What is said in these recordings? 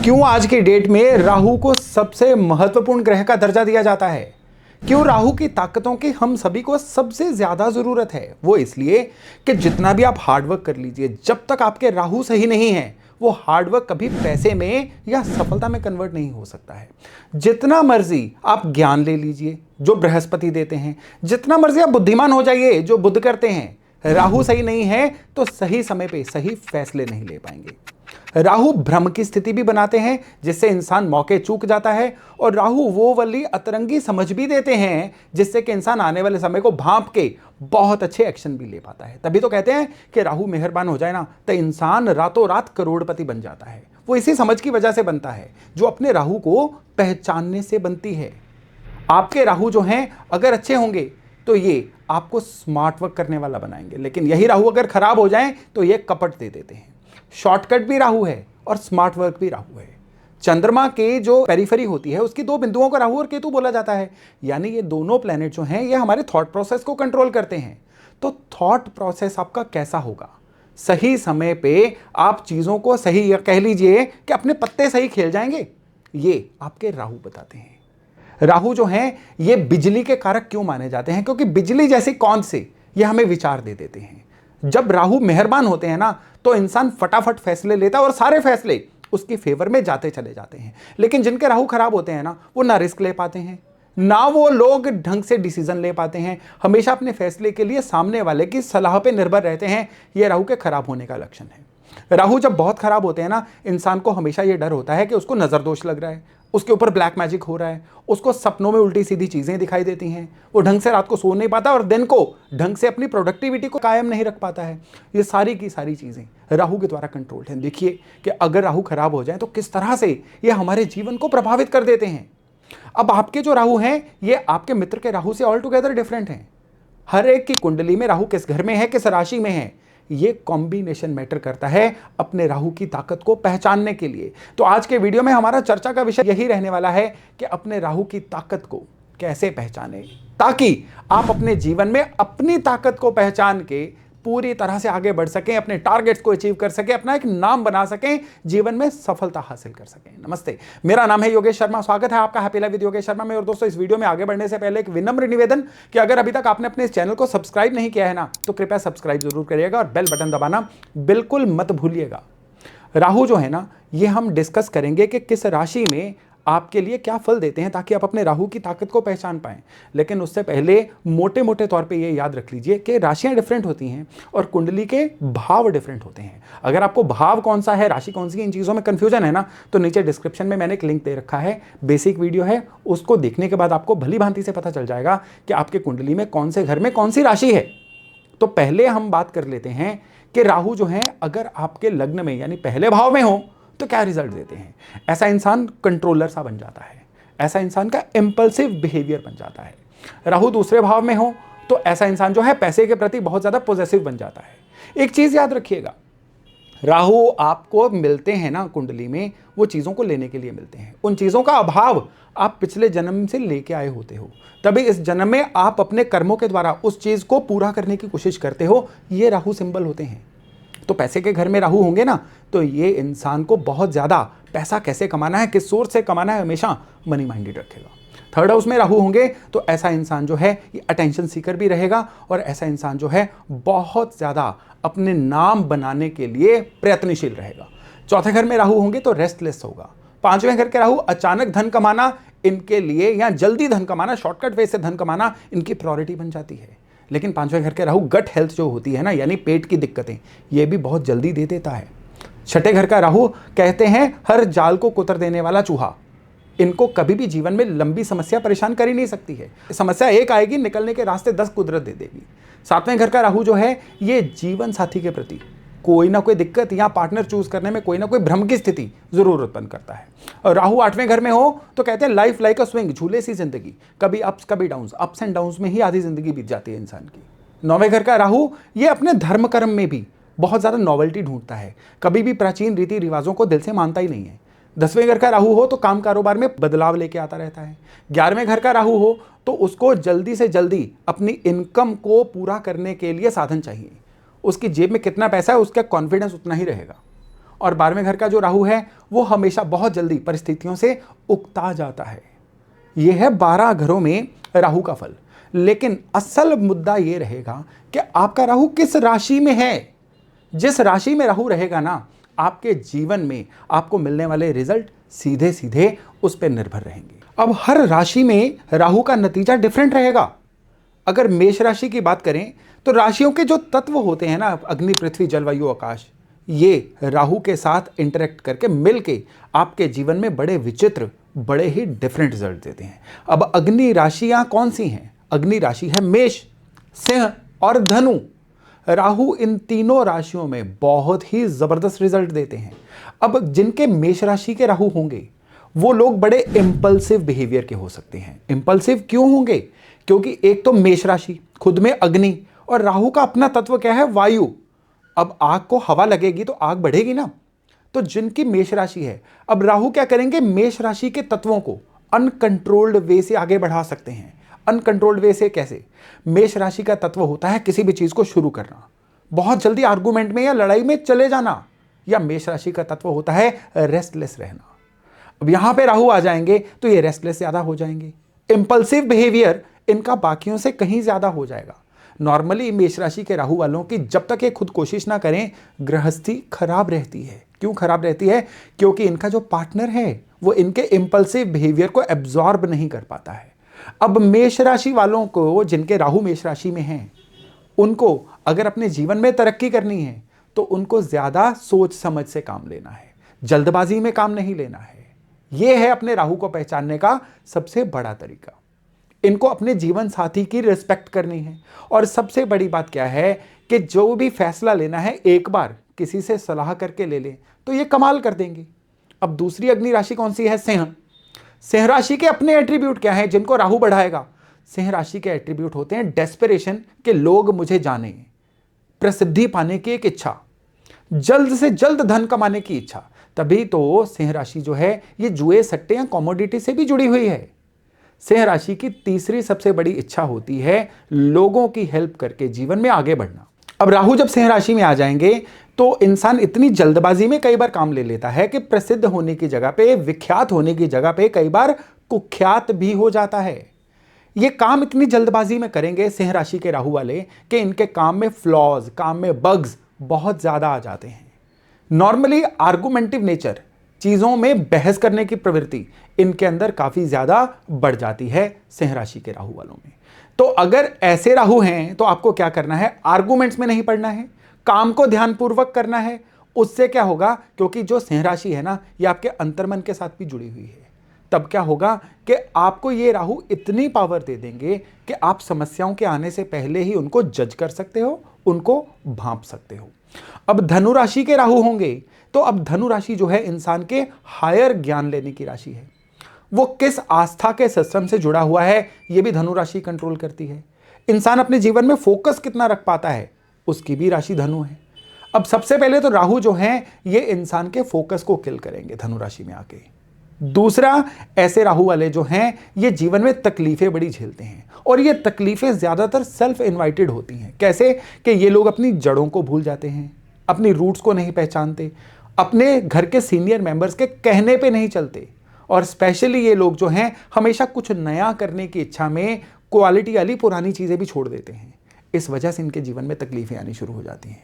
क्यों आज की डेट में राहु को सबसे महत्वपूर्ण ग्रह का दर्जा दिया जाता है? क्यों राहु की ताकतों की हम सभी को सबसे ज्यादा जरूरत है? वो इसलिए कि जितना भी आप हार्डवर्क कर लीजिए, जब तक आपके राहु सही नहीं है, वो हार्डवर्क कभी पैसे में या सफलता में कन्वर्ट नहीं हो सकता है। जितना मर्जी आप ज्ञान ले लीजिए जो बृहस्पति देते हैं, जितना मर्जी आप बुद्धिमान हो जाइए जो बुध करते हैं, राहु सही नहीं है तो सही समय पे सही फैसले नहीं ले पाएंगे। राहु भ्रम की स्थिति भी बनाते हैं जिससे इंसान मौके चूक जाता है, और राहु वो वाली अतरंगी समझ भी देते हैं जिससे कि इंसान आने वाले समय को भांप के बहुत अच्छे एक्शन भी ले पाता है। तभी तो कहते हैं कि राहु मेहरबान हो जाए ना तो इंसान रातों रात करोड़पति बन जाता है। वो इसी समझ की वजह से बनता है जो अपने राहु को पहचानने से बनती है। आपके राहु जो हैं अगर अच्छे होंगे तो ये आपको स्मार्ट वर्क करने वाला बनाएंगे, लेकिन यही राहु अगर खराब हो जाए तो ये कपट दे देते हैं। शॉर्टकट भी राहु है और स्मार्ट वर्क भी राहु है। चंद्रमा के जो पेरिफेरी होती है उसकी दो बिंदुओं को राहु और केतु बोला जाता है, यानी ये दोनों प्लैनेट जो हैं ये हमारे थॉट प्रोसेस को कंट्रोल करते हैं। तो थॉट प्रोसेस आपका कैसा होगा? सही समय पे आप चीजों को सही, या कह लीजिए कि अपने पत्ते सही खेल जाएंगे, ये आपके राहु बताते हैं। राहु जो हैं ये बिजली के कारक क्यों माने जाते हैं? क्योंकि बिजली जैसी कौन से ये हमें विचार दे देते हैं। जब राहु मेहरबान होते हैं ना तो इंसान फटाफट फैसले लेता है और सारे फैसले उसके फेवर में जाते चले जाते हैं। लेकिन जिनके राहु खराब होते हैं ना, वो ना रिस्क ले पाते हैं, ना वो लोग ढंग से डिसीजन ले पाते हैं, हमेशा अपने फैसले के लिए सामने वाले की सलाह पे निर्भर रहते हैं। ये राहु के खराब होने का लक्षण है। राहु जब बहुत खराब होते हैं ना, इंसान को हमेशा ये डर होता है कि उसको नजर दोष लग रहा है, उसके ऊपर ब्लैक मैजिक हो रहा है, उसको सपनों में उल्टी सीधी चीजें दिखाई देती हैं, वो ढंग से रात को सो नहीं पाता और दिन को ढंग से अपनी प्रोडक्टिविटी को कायम नहीं रख पाता है। ये सारी की सारी चीजें राहु के द्वारा कंट्रोल्ड हैं। देखिए कि अगर राहु खराब हो जाए तो किस तरह से ये हमारे जीवन को प्रभावित कर देते हैं। अब आपके जो राहु हैं ये आपके मित्र के राहु से ऑल टुगेदर डिफरेंट हैं। हर एक की कुंडली में राहु किस घर में है, किस राशि में है, ये कॉम्बिनेशन मैटर करता है अपने राहु की ताकत को पहचानने के लिए। तो आज के वीडियो में हमारा चर्चा का विषय यही रहने वाला है कि अपने राहु की ताकत को कैसे पहचाने, ताकि आप अपने जीवन में अपनी ताकत को पहचान के पूरी तरह से आगे बढ़ सकें, अपने टारगेट्स को अचीव कर सकें, अपना एक नाम बना सकें, जीवन में सफलता हासिल कर सकें। नमस्ते, मेरा नाम है योगेश शर्मा। स्वागत है आपका happy life with Yogesh Sharma में। और दोस्तों, इस वीडियो में आगे बढ़ने से पहले एक विनम्र निवेदन कि अगर अभी तक आपने अपने इस चैनल को सब्सक्राइब नहीं किया है ना, तो कृपया सब्सक्राइब जरूर करिएगा और बेल बटन दबाना बिल्कुल मत भूलिएगा। राहु जो है ना, ये हम डिस्कस करेंगे कि किस राशि में आपके लिए क्या फल देते हैं ताकि आप अपने राहु की ताकत को पहचान पाएं। लेकिन उससे पहले मोटे मोटे तौर पे ये याद रख लीजिए कि राशियां डिफरेंट होती हैं और कुंडली के भाव डिफरेंट होते हैं। अगर आपको भाव कौन सा है, राशि कौन सी है, इन चीज़ों में कंफ्यूजन है ना, तो नीचे डिस्क्रिप्शन में मैंने एक लिंक दे रखा है, बेसिक वीडियो है, उसको देखने के बाद आपको भली भांति से पता चल जाएगा कि आपके कुंडली में कौन से घर में कौन सी राशि है। तो पहले हम बात कर लेते हैं कि राहु जो है अगर आपके लग्न में यानी पहले भाव में हो तो क्या रिजल्ट देते हैं। ऐसा इंसान कंट्रोलर सा बन जाता है, ऐसा इंसान का इंपल्सिव बिहेवियर बन जाता है। राहु दूसरे भाव में हो तो ऐसा इंसान जो है पैसे के प्रति बहुत ज्यादा पॉजेसिव बन जाता है। एक चीज याद रखिएगा, राहु आपको मिलते हैं ना कुंडली में, वो चीजों को लेने के लिए मिलते हैं। उन चीजों का अभाव आप पिछले जन्म से लेके आए होते हो, तभी इस जन्म में आप अपने कर्मों के द्वारा उस चीज को पूरा करने की कोशिश करते हो। ये राहु सिंबल होते हैं। तो पैसे के घर में राहु होंगे ना, तो ये इंसान को बहुत ज्यादा पैसा कैसे कमाना है, किस सोर्स से कमाना है, हमेशा मनी माइंडेड रखेगा। थर्ड हाउस में राहु होंगे तो ऐसा इंसान जो है ये अटेंशन सीकर भी रहेगा, और ऐसा इंसान जो है बहुत ज्यादा अपने नाम बनाने के लिए प्रयत्नशील रहेगा। चौथे घर में राहु होंगे तो रेस्टलेस होगा। पांचवें घर के राहु अचानक धन कमाना इनके लिए, या जल्दी धन कमाना, शॉर्टकट वे से धन कमाना इनकी प्रायोरिटी बन जाती है। लेकिन पांचवें घर के राहु गट हेल्थ जो होती है ना, यानी पेट की दिक्कतें, ये भी बहुत जल्दी दे देता है। छठे घर का राहु कहते हैं हर जाल को कुतर देने वाला चूहा। इनको कभी भी जीवन में लंबी समस्या परेशान कर ही नहीं सकती है। समस्या एक आएगी, निकलने के रास्ते 10 कुदरत दे देगी। सातवें घर का राहु जो है ये जीवन साथी के प्रति कोई ना कोई दिक्कत या पार्टनर चूज करने में कोई ना कोई भ्रम की स्थिति जरूर उत्पन्न करता है। और राहु आठवें घर में हो तो कहते हैं लाइफ लाइक अ स्विंग, झूले सी जिंदगी, कभी अप्स कभी डाउन्स, अप्स एंड डाउन्स में ही आधी जिंदगी बीत जाती है इंसान की। नौवें घर का राहु ये अपने धर्म कर्म में भी बहुत ज्यादा नॉवेल्टी ढूंढता है, कभी भी प्राचीन रीति रिवाजों को दिल से मानता ही नहीं है। 10वें घर का राहु हो तो काम कारोबार में बदलाव लेके आता रहता है। 11वें घर का राहु हो तो उसको जल्दी से जल्दी अपनी इनकम को पूरा करने के लिए साधन चाहिए। उसकी जेब में कितना पैसा है उसका कॉन्फिडेंस उतना ही रहेगा। और 12वें घर का जो राहु है वो हमेशा बहुत जल्दी परिस्थितियों से उकता जाता है। यह है 12 घरों में राहु का फल। लेकिन असल मुद्दा यह रहेगा कि आपका राहु किस राशि में है। जिस राशि में राहु रहेगा ना, आपके जीवन में आपको मिलने वाले रिजल्ट सीधे सीधे उस पर निर्भर रहेंगे। अब हर राशि में राहु का नतीजा डिफरेंट रहेगा। अगर मेष राशि की बात करें तो राशियों के जो तत्व होते हैं ना, अग्नि, पृथ्वी, जलवायु, आकाश, ये राहु के साथ इंटरेक्ट करके मिलके आपके जीवन में बड़े विचित्र, बड़े ही डिफरेंट रिजल्ट देते हैं। अब अग्नि राशियां कौन सी हैं? अग्नि राशि है मेष, सिंह और धनु। राहु इन तीनों राशियों में बहुत ही जबरदस्त रिजल्ट देते हैं। अब जिनके मेष राशि के राहु होंगे वो लोग बड़े इंपल्सिव बिहेवियर के हो सकते हैं। इंपल्सिव क्यों होंगे? क्योंकि एक तो मेष राशि खुद में अग्नि, और राहु का अपना तत्व क्या है? वायु। अब आग को हवा लगेगी तो आग बढ़ेगी ना। तो जिनकी मेष राशि है, अब राहु क्या करेंगे? मेष राशि के तत्वों को अनकंट्रोल्ड वे से आगे बढ़ा सकते हैं। अनकंट्रोल्ड वे से कैसे? मेष राशि का तत्व होता है किसी भी चीज को शुरू करना, बहुत जल्दी आर्गुमेंट में या लड़ाई में चले जाना। या मेष राशि का तत्व होता है रेस्टलेस रहना। अब यहां पे राहु आ जाएंगे तो ये रेस्टलेस ज्यादा हो जाएंगे। इंपल्सिव बिहेवियर इनका बाकियों से कहीं ज्यादा हो जाएगा। नॉर्मली मेष राशि के राहु वालों की जब तक ये खुद कोशिश ना करें, गृहस्थी खराब रहती है। क्यों खराब रहती है? क्योंकि इनका जो पार्टनर है वो इनके इंपल्सिव बिहेवियर को एब्जॉर्ब नहीं कर पाता है। अब मेष राशि वालों को, जिनके राहु मेष राशि में हैं, उनको अगर अपने जीवन में तरक्की करनी है तो उनको ज्यादा सोच समझ से काम लेना है, जल्दबाजी में काम नहीं लेना है। यह है अपने राहु को पहचानने का सबसे बड़ा तरीका। इनको अपने जीवन साथी की रिस्पेक्ट करनी है। और सबसे बड़ी बात क्या है कि जो भी फैसला लेना है एक बार किसी से सलाह करके ले लें तो ये कमाल कर देंगे। अब दूसरी अग्नि राशि कौन सी है? सिंह। सिंह राशि के अपने एट्रीब्यूट क्या है जिनको राहु बढ़ाएगा? सिंह राशि के एट्रीब्यूट होते हैं डेस्परेशन, के लोग मुझे जाने, प्रसिद्धि पाने की एक इच्छा, जल्द से जल्द धन कमाने की इच्छा। तभी तो सिंह राशि जो है ये जुए, सट्टे या कमोडिटी से भी जुड़ी हुई है। सिंह राशि की तीसरी सबसे बड़ी इच्छा होती है लोगों की हेल्प करके जीवन में आगे बढ़ना। अब राहु जब सिंह राशि में आ जाएंगे तो इंसान इतनी जल्दबाजी में कई बार काम ले लेता है कि प्रसिद्ध होने की जगह पे, विख्यात होने की जगह पे कई बार कुख्यात भी हो जाता है। ये काम इतनी जल्दबाजी में करेंगे सिंह राशि के राहु वाले कि इनके काम में फ्लॉज, काम में बग्स बहुत ज्यादा आ जाते हैं। नॉर्मली आर्गुमेंटिव नेचर, चीजों में बहस करने की प्रवृत्ति इनके अंदर काफी ज्यादा बढ़ जाती है सिंह राशि के राहु वालों में। तो अगर ऐसे राहु हैं तो आपको क्या करना है? आर्गुमेंट्स में नहीं पड़ना है, काम को ध्यानपूर्वक करना है। उससे क्या होगा? क्योंकि जो सिंह राशि है ना, ये आपके अंतर्मन के साथ भी जुड़ी हुई है। तब क्या होगा कि आपको ये राहु इतनी पावर दे देंगे कि आप समस्याओं के आने से पहले ही उनको जज कर सकते हो, उनको भांप सकते हो। अब धनु राशि के राहु होंगे तो अब धनु राशि जो है इंसान के हायर ज्ञान लेने की राशि है। वो किस आस्था के सिस्टम से जुड़ा हुआ है ये भी धनु राशि कंट्रोल करती है। इंसान अपने जीवन में फोकस कितना रख पाता है उसकी भी राशि धनु है। अब सबसे पहले तो राहु जो हैं ये इंसान के फोकस को किल करेंगे धनु राशि में आके। दूसरा, ऐसे राहु वाले जो हैं ये जीवन में तकलीफें बड़ी झेलते हैं और ये तकलीफें ज्यादातर सेल्फ इन्वाइटेड होती हैं। कैसे? कि ये लोग अपनी जड़ों को भूल जाते हैं, अपनी रूट्स को नहीं पहचानते, अपने घर के सीनियर मेंबर्स के कहने पे नहीं चलते, और स्पेशली ये लोग जो हैं हमेशा कुछ नया करने की इच्छा में क्वालिटी वाली पुरानी चीजें भी छोड़ देते हैं। इस वजह से इनके जीवन में तकलीफें आनी शुरू हो जाती हैं।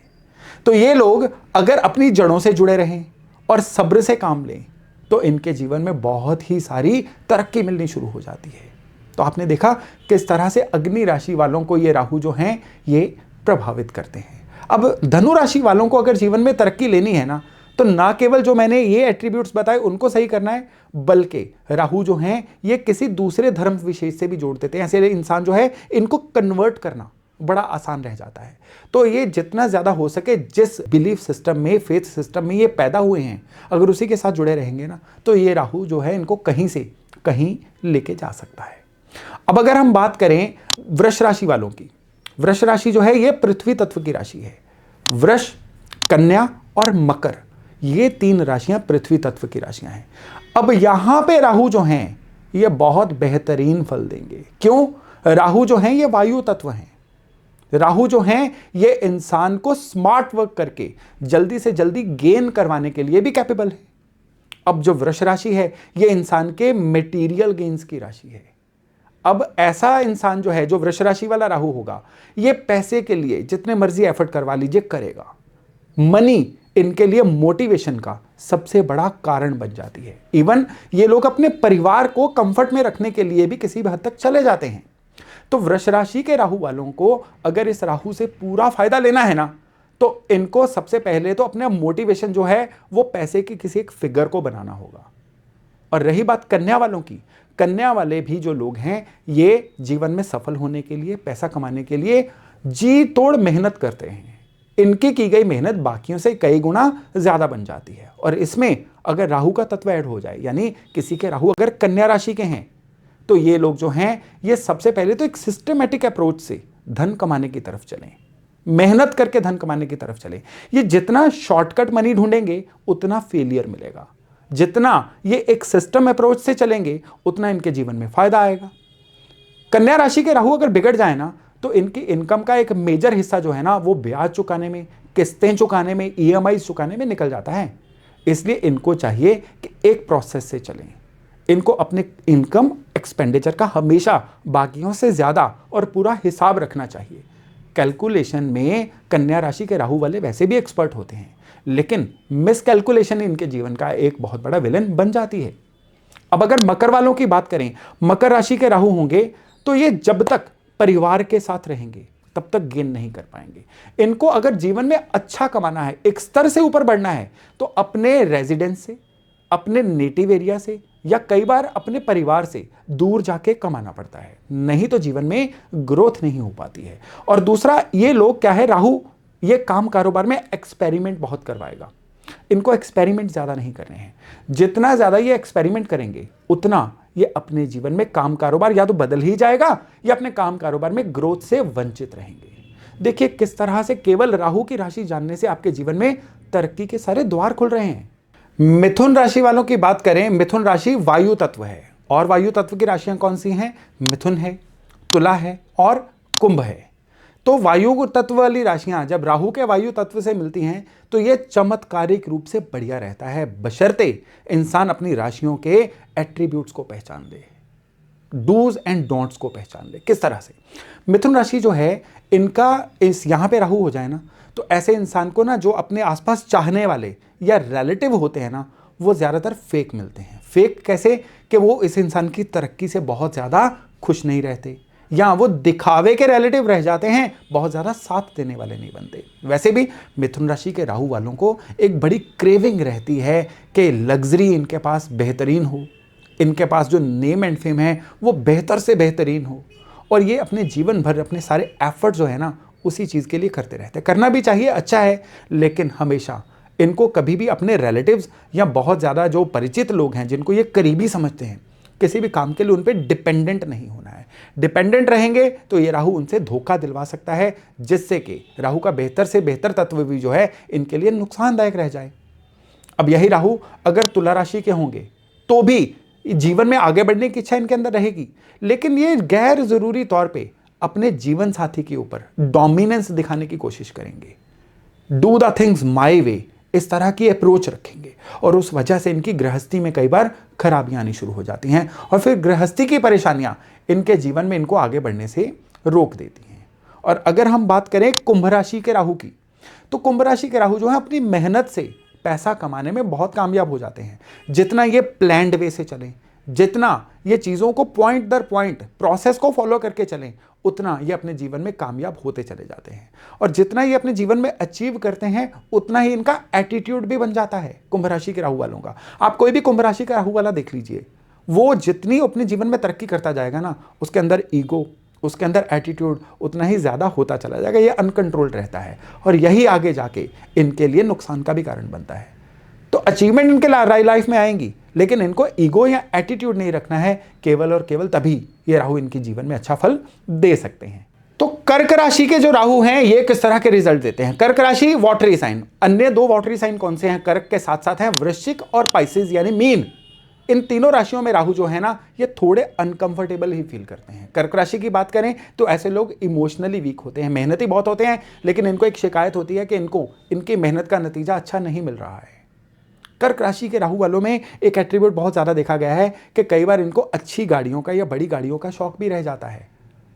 तो ये लोग अगर अपनी जड़ों से जुड़े रहें और सब्र से काम लें तो इनके जीवन में बहुत ही सारी तरक्की मिलनी शुरू हो जाती है। तो आपने देखा किस तरह से अग्नि राशि वालों को ये राहु जो हैं ये प्रभावित करते हैं। अब धनु राशि वालों को अगर जीवन में तरक्की लेनी है ना, तो ना केवल जो मैंने ये एट्रीब्यूट्स बताए उनको सही करना है, बल्कि राहु जो हैं ये किसी दूसरे धर्म विशेष से भी जोड़ देते हैं। ऐसे इंसान जो है इनको कन्वर्ट करना बड़ा आसान रह जाता है। तो ये जितना ज्यादा हो सके जिस बिलीफ सिस्टम में, फेथ सिस्टम में ये पैदा हुए हैं, अगर उसी के साथ जुड़े रहेंगे ना, तो ये राहु जो है इनको कहीं से कहीं लेके जा सकता है। अब अगर हम बात करें वृष राशि वालों की, वृष राशि जो है ये पृथ्वी तत्व की राशि है। वृष, कन्या और मकर, ये 3 राशियां पृथ्वी तत्व की राशियां हैं। अब यहां पे राहु जो हैं ये बहुत बेहतरीन फल देंगे। क्यों? राहु जो हैं ये वायु तत्व हैं। राहु जो हैं ये इंसान को स्मार्ट वर्क करके जल्दी से जल्दी गेन करवाने के लिए भी कैपेबल है। अब जो वृष राशि है ये इंसान के मटेरियल गेन्स की राशि है। अब ऐसा इंसान जो है, जो वृष राशि वाला राहु होगा, ये पैसे के लिए जितने मर्जी एफर्ट करवा लीजिए करेगा। मनी इनके लिए मोटिवेशन का सबसे बड़ा कारण बन जाती है। इवन ये लोग अपने परिवार को कंफर्ट में रखने के लिए भी किसी भी हद तक चले जाते हैं। तो वृष राशि के राहु वालों को अगर इस राहु से पूरा फायदा लेना है ना, तो इनको सबसे पहले तो अपना मोटिवेशन जो है वो पैसे की किसी एक फिगर को बनाना होगा। और रही बात कन्या वालों की, कन्या वाले भी जो लोग हैं ये जीवन में सफल होने के लिए, पैसा कमाने के लिए जी तोड़ मेहनत करते हैं। इनकी की गई मेहनत बाकियों से कई गुना ज्यादा बन जाती है। और इसमें अगर राहु का तत्व ऐड हो जाए, यानी किसी के राहु अगर कन्या राशि के हैं, तो ये लोग जो हैं ये सबसे पहले तो एक सिस्टमेटिक अप्रोच से धन कमाने की तरफ चलें, मेहनत करके धन कमाने की तरफ चलें। ये जितना शॉर्टकट मनी ढूंढेंगे उतना फेलियर मिलेगा। जितना ये एक सिस्टम अप्रोच से चलेंगे उतना इनके जीवन में फायदा आएगा। कन्या राशि के राहु अगर बिगड़ जाए ना, तो इनकी इनकम का एक मेजर हिस्सा जो है ना वो ब्याज चुकाने में, किस्तें चुकाने में, ईएमआई चुकाने में निकल जाता है। इसलिए इनको चाहिए कि एक प्रोसेस से चलें। इनको अपने इनकम एक्सपेंडिचर का हमेशा बाकियों से ज्यादा और पूरा हिसाब रखना चाहिए। कैलकुलेशन में कन्या राशि के राहु वाले वैसे भी एक्सपर्ट होते हैं, लेकिन मिस कैलकुलेशन इनके जीवन का एक बहुत बड़ा विलेन बन जाती है। अब अगर मकर वालों की बात करें, मकर राशि के राहु होंगे तो ये जब तक परिवार के साथ रहेंगे तब तक गेन नहीं कर पाएंगे। इनको अगर जीवन में अच्छा कमाना है, एक स्तर से ऊपर बढ़ना है, तो अपने रेजिडेंस से, अपने नेटिव एरिया से या कई बार अपने परिवार से दूर जाके कमाना पड़ता है, नहीं तो जीवन में ग्रोथ नहीं हो पाती है। और दूसरा, ये लोग क्या है, राहु ये काम कारोबार में एक्सपेरिमेंट बहुत करवाएगा। इनको एक्सपेरिमेंट ज्यादा नहीं करने हैं। जितना ज्यादा ये एक्सपेरिमेंट करेंगे उतना ये अपने जीवन में काम कारोबार या तो बदल ही जाएगा या अपने काम कारोबार में ग्रोथ से वंचित रहेंगे। देखिए किस तरह से केवल राहु की राशि जानने से आपके जीवन में तरक्की के सारे द्वार खुल रहे हैं। मिथुन राशि वालों की बात करें, मिथुन राशि वायु तत्व है और वायु तत्व की राशियां कौन सी हैं? मिथुन है, तुला है और कुंभ है। तो वायु तत्व वाली राशियां जब राहु के वायु तत्व से मिलती हैं तो यह चमत्कारिक रूप से बढ़िया रहता है, बशर्ते इंसान अपनी राशियों के एट्रीब्यूट्स को पहचान ले, डूज एंड डोंट्स को पहचान ले। किस तरह से? मिथुन राशि जो है इनका इस यहां पे राहु हो जाए ना, तो ऐसे इंसान को ना जो अपने आसपास चाहने वाले या रिलेटिव होते हैं ना, वो ज्यादातर फेक मिलते हैं। फेक कैसे? कि वो इस इंसान की तरक्की से बहुत ज्यादा खुश नहीं रहते या वो दिखावे के रिलेटिव रह जाते हैं, बहुत ज्यादा साथ देने वाले नहीं बनते। वैसे भी मिथुन राशि के राहु वालों को एक बड़ी क्रेविंग रहती है कि लग्जरी इनके पास बेहतरीन हो, इनके पास जो नेम एंड फेम है वो बेहतर से बेहतरीन हो, और ये अपने जीवन भर अपने सारे एफर्ट जो है ना उसी चीज़ के लिए करते रहते हैं। करना भी चाहिए, अच्छा है, लेकिन हमेशा इनको कभी भी अपने रिलेटिव्स या बहुत ज़्यादा जो परिचित लोग हैं जिनको ये करीबी समझते हैं, किसी भी काम के लिए उन पर डिपेंडेंट नहीं होना है। डिपेंडेंट रहेंगे तो ये राहु उनसे धोखा दिलवा सकता है, जिससे कि राहु का बेहतर से बेहतर तत्व भी जो है इनके लिए नुकसानदायक रह जाए। अब यही राहु अगर तुला राशि के होंगे तो भी जीवन में आगे बढ़ने की इच्छा इनके अंदर रहेगी, लेकिन ये गैर जरूरी तौर पे अपने जीवन साथी के ऊपर डोमिनेंस दिखाने की कोशिश करेंगे। डू द थिंग्स माई वे, इस तरह की अप्रोच रखेंगे, और उस वजह से इनकी गृहस्थी में कई बार खराबियां आनी शुरू हो जाती हैं, और फिर गृहस्थी की परेशानियां इनके जीवन में इनको आगे बढ़ने से रोक देती हैं। और अगर हम बात करें कुंभ राशि के राहु की, तो कुंभ राशि के राहु जो है अपनी मेहनत से पैसा कमाने में बहुत कामयाब हो जाते हैं। जितना ये प्लान्ड वे से चलें, जितना ये चीज़ों को पॉइंट दर पॉइंट प्रोसेस को फॉलो करके चलें, उतना ये अपने जीवन में कामयाब होते चले जाते हैं। और जितना ये अपने जीवन में अचीव करते हैं उतना ही इनका एटीट्यूड भी बन जाता है कुंभ राशि के राहु वालों का। आप कोई भी कुंभ राशि का राहु वाला देख लीजिए, वो जितनी अपने जीवन में तरक्की करता जाएगा ना, उसके अंदर ईगो, उसके अंदर एटीट्यूड उतना ही ज़्यादा होता चला जाएगा। ये अनकंट्रोल्ड रहता है, और यही आगे जाके इनके लिए नुकसान का भी कारण बनता है। तो अचीवमेंट इनके लाइफ में आएंगी, लेकिन इनको ईगो या एटीट्यूड नहीं रखना है। केवल और केवल तभी ये राहु इनके जीवन में अच्छा फल दे सकते हैं। तो कर्क राशि के जो राहु हैं ये किस तरह के रिजल्ट देते हैं? कर्क राशि वाटरी साइन, अन्य दो वाटरी साइन कौन से हैं? कर्क के साथ साथ हैं वृश्चिक और पाइसेस यानी मीन। इन तीनों राशियों में राहु जो है ना, ये थोड़े अनकंफर्टेबल ही फील करते हैं। कर्क राशि की बात करें तो ऐसे लोग इमोशनली वीक होते हैं, मेहनती बहुत होते हैं, लेकिन इनको एक शिकायत होती है कि इनको इनकी मेहनत का नतीजा अच्छा नहीं मिल रहा है। कर्क राशि के राहु वालों में एक एट्रीब्यूट बहुत ज्यादा देखा गया है कि कई बार इनको अच्छी गाड़ियों का या बड़ी गाड़ियों का शौक भी रह जाता है,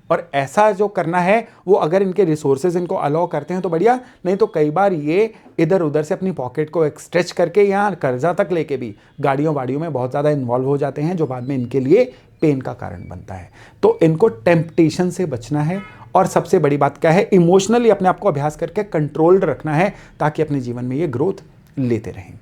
और ऐसा जो करना है वो अगर इनके रिसोर्सेज इनको अलाउ करते हैं तो बढ़िया, नहीं तो कई बार ये इधर उधर से अपनी पॉकेट को एक स्ट्रेच करके या कर्जा तक लेके भी गाड़ियों वाड़ियों में बहुत ज़्यादा इन्वॉल्व हो जाते हैं, जो बाद में इनके लिए पेन का कारण बनता है। तो इनको टेम्पटेशन से बचना है, और सबसे बड़ी बात क्या है, इमोशनली अपने आप को अभ्यास करके कंट्रोल्ड रखना है, ताकि अपने जीवन में ये ग्रोथ लेते रहें।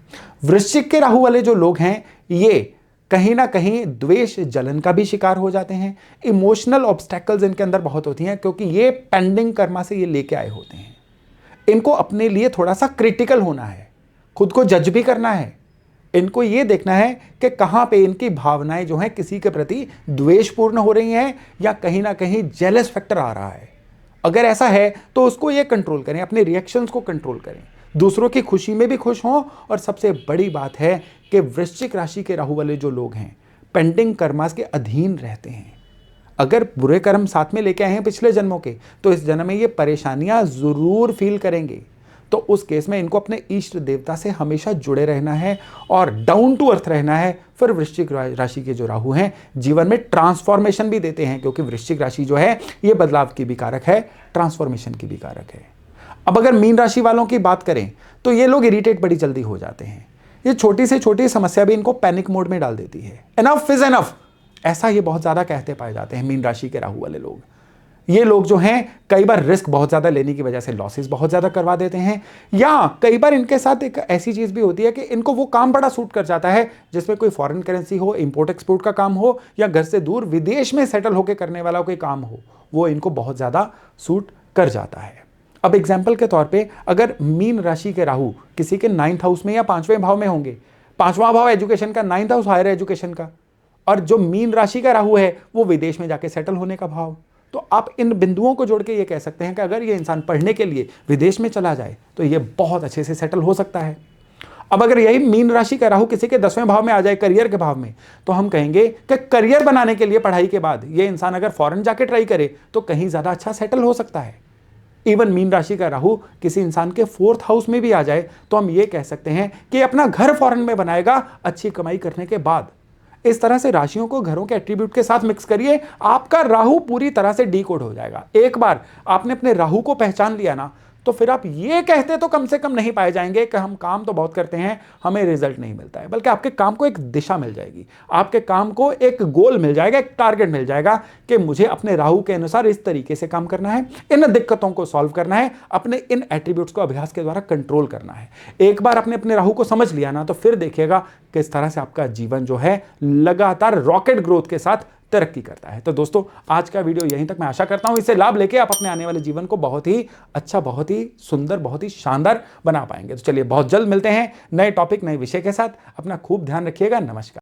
वृश्चिक के राहु वाले जो लोग हैं, ये कहीं ना कहीं द्वेष जलन का भी शिकार हो जाते हैं। इमोशनल ऑब्स्टेकल्स इनके अंदर बहुत होती हैं, क्योंकि ये पेंडिंग कर्मा से ये लेके आए होते हैं। इनको अपने लिए थोड़ा सा क्रिटिकल होना है, खुद को जज भी करना है। इनको ये देखना है कि कहां पे इनकी भावनाएं जो हैं किसी के प्रति द्वेषपूर्ण हो रही हैं, या कहीं ना कहीं जेलस फैक्टर आ रहा है। अगर ऐसा है तो उसको ये कंट्रोल करें, अपने रिएक्शंस को कंट्रोल करें, दूसरों की खुशी में भी खुश हों। और सबसे बड़ी बात है कि वृश्चिक राशि के राहु वाले जो लोग हैं, पेंडिंग कर्मास के अधीन रहते हैं। अगर बुरे कर्म साथ में लेके आए हैं पिछले जन्मों के, तो इस जन्म में ये परेशानियां जरूर फील करेंगे। तो उस केस में इनको अपने इष्ट देवता से हमेशा जुड़े रहना है और डाउन टू अर्थ रहना है। फिर वृश्चिक राशि के जो राहु हैं, जीवन में ट्रांसफॉर्मेशन भी देते हैं, क्योंकि वृश्चिक राशि जो है ये बदलाव की भी कारक है, ट्रांसफॉर्मेशन की भी कारक है। अब अगर मीन राशि वालों की बात करें तो ये लोग इरिटेट बड़ी जल्दी हो जाते हैं। ये छोटी से छोटी समस्या भी इनको पैनिक मोड में डाल देती है। एनफ इज एनफ, ऐसा ये बहुत ज्यादा कहते पाए जाते हैं मीन राशि के राहु वाले लोग। ये लोग जो हैं कई बार रिस्क बहुत ज्यादा लेने की वजह से लॉसेस बहुत ज्यादा करवा देते हैं, या कई बार इनके साथ एक ऐसी चीज भी होती है कि इनको वो काम बड़ा सूट कर जाता है जिसमें कोई फॉरेन करेंसी हो, इंपोर्ट एक्सपोर्ट का काम हो, या घर से दूर विदेश में सेटल होकर करने वाला कोई काम हो, वो इनको बहुत ज्यादा सूट कर जाता है। अब एग्जाम्पल के तौर पे अगर मीन राशि के राहु किसी के 9th हाउस में या 5वें भाव में होंगे, 5वां भाव एजुकेशन का, 9th हाउस हायर एजुकेशन का, और जो मीन राशि का राहु है वो विदेश में जाके सेटल होने का भाव, तो आप इन बिंदुओं को जोड़ के ये कह सकते हैं कि अगर ये इंसान पढ़ने के लिए विदेश में चला जाए तो ये बहुत अच्छे से सेटल हो सकता है। अब अगर यही मीन राशि का राहु किसी के 10वें भाव में आ जाए, करियर के भाव में, तो हम कहेंगे कि करियर बनाने के लिए पढ़ाई के बाद ये इंसान अगर फॉरेन जाके ट्राई करे तो कहीं ज्यादा अच्छा सेटल हो सकता है। इवन मीन राशि का राहु किसी इंसान के 4th हाउस में भी आ जाए तो हम ये कह सकते हैं कि अपना घर फॉरेन में बनाएगा अच्छी कमाई करने के बाद। इस तरह से राशियों को घरों के एट्रीब्यूट के साथ मिक्स करिए, आपका राहु पूरी तरह से डीकोड हो जाएगा। एक बार आपने अपने राहु को पहचान लिया ना, तो फिर आप ये कहते तो कम से कम नहीं पाए जाएंगे कि हम काम तो बहुत करते हैं, हमें रिजल्ट नहीं मिलता है, बल्कि आपके काम को एक दिशा मिल जाएगी, आपके काम को एक गोल मिल जाएगा, एक टारगेट मिल जाएगा कि मुझे अपने राहु के अनुसार इस तरीके से काम करना है, इन दिक्कतों को सॉल्व करना है, अपने इन एट्रीब्यूट्स को अभ्यास के द्वारा कंट्रोल करना है। एक बार आपने अपने राहु को समझ लिया ना, तो फिर देखिएगा किस तरह से आपका जीवन जो है लगातार रॉकेट ग्रोथ के साथ तरक्की करता है। तो दोस्तों, आज का वीडियो यहीं तक। मैं आशा करता हूं इससे लाभ लेके आप अपने आने वाले जीवन को बहुत ही अच्छा, बहुत ही सुंदर, बहुत ही शानदार बना पाएंगे। तो चलिए, बहुत जल्द मिलते हैं नए टॉपिक, नए विषय के साथ। अपना खूब ध्यान रखिएगा। नमस्कार।